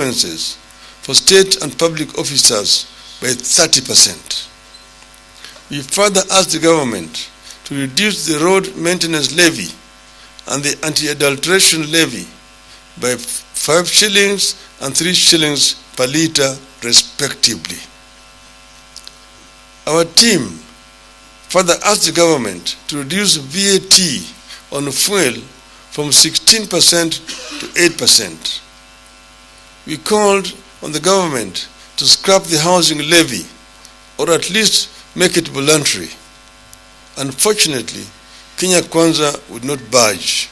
allowances for state and public officers by 30%. We further asked the government to reduce the road maintenance levy and the anti-adulteration levy by 5 shillings and 3 shillings per litre respectively. Our team further asked the government to reduce VAT on fuel from 16% to 8%. We called on the government to scrap the housing levy or at least make it voluntary. Unfortunately, Kenya Kwanza would not budge.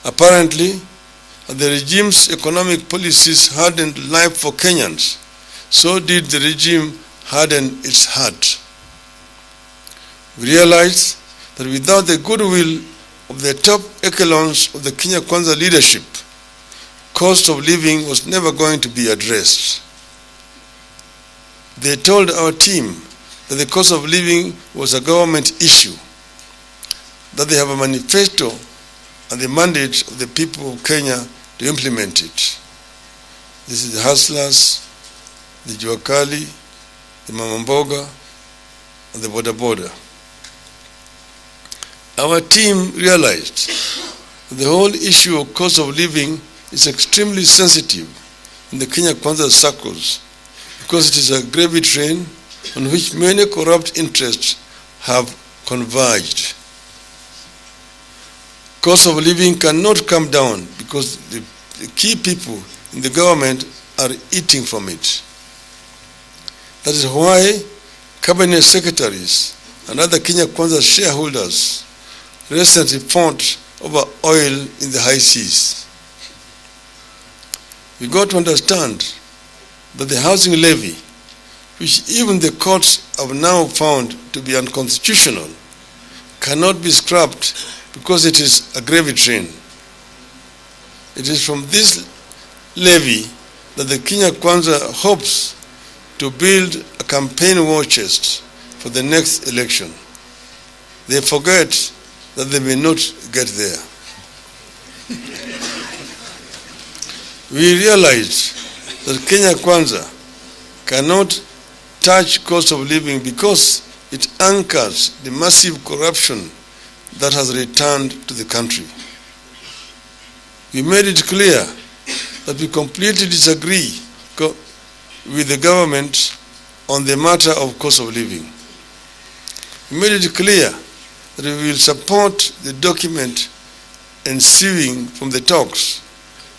Apparently, the regime's economic policies hardened life for Kenyans, so did the regime harden its heart. We realized that without the goodwill of the top echelons of the Kenya Kwanza leadership, cost of living was never going to be addressed. They told our team that the cost of living was a government issue, that they have a manifesto and the mandate of the people of Kenya to implement it. This is the hustlers, the juakali, the mamamboga, and the boda boda. Our team realized that the whole issue of cost of living is extremely sensitive in the Kenya Kwanza circles because it is a gravy train on which many corrupt interests have converged. Cost of living cannot come down because the key people in the government are eating from it. That is why cabinet secretaries and other Kenya Kwanza shareholders recently fought over oil in the high seas. We got to understand that the housing levy, which even the courts have now found to be unconstitutional, cannot be scrapped because it is a gravy train. It is from this levy that the Kenya Kwanza hopes to build a campaign war chest for the next election. They forget that they may not get there. We realized that Kenya Kwanza cannot touch cost of living because it anchors the massive corruption that has returned to the country. We made it clear that we completely disagree with the government on the matter of cost of living. We made it clear that we will support the document ensuing from the talks,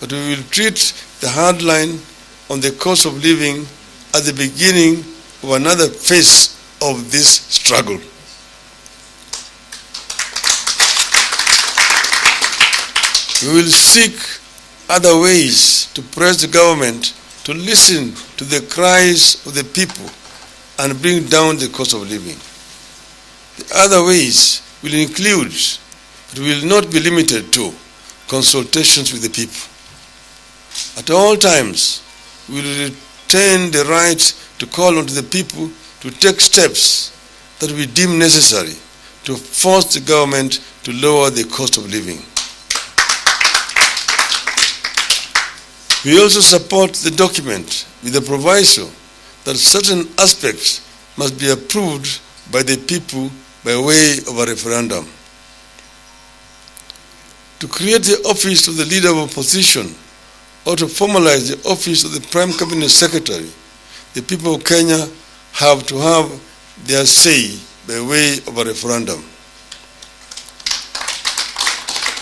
but we will treat the hard line on the cost of living at the beginning of another phase of this struggle. We will seek other ways to press the government to listen to the cries of the people and bring down the cost of living. The other ways will include, but will not be limited to, consultations with the people. At all times, we will retain the right to call on the people to take steps that we deem necessary to force the government to lower the cost of living. We also support the document with the proviso that certain aspects must be approved by the people by way of a referendum. To create the office of the leader of opposition or to formalize the office of the Prime Cabinet Secretary, the people of Kenya have to have their say by way of a referendum.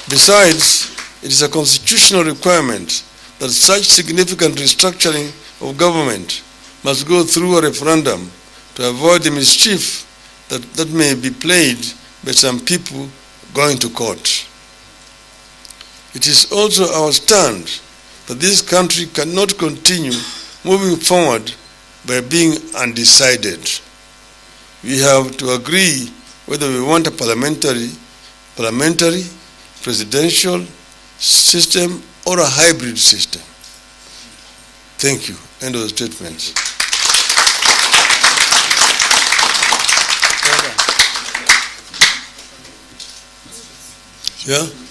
Besides, it is a constitutional requirement that such significant restructuring of government must go through a referendum to avoid the mischief that may be played by some people going to court. It is also our stand that this country cannot continue moving forward by being undecided. We have to agree whether we want a parliamentary, presidential system or a hybrid system. Thank you. End of the statement. Yeah?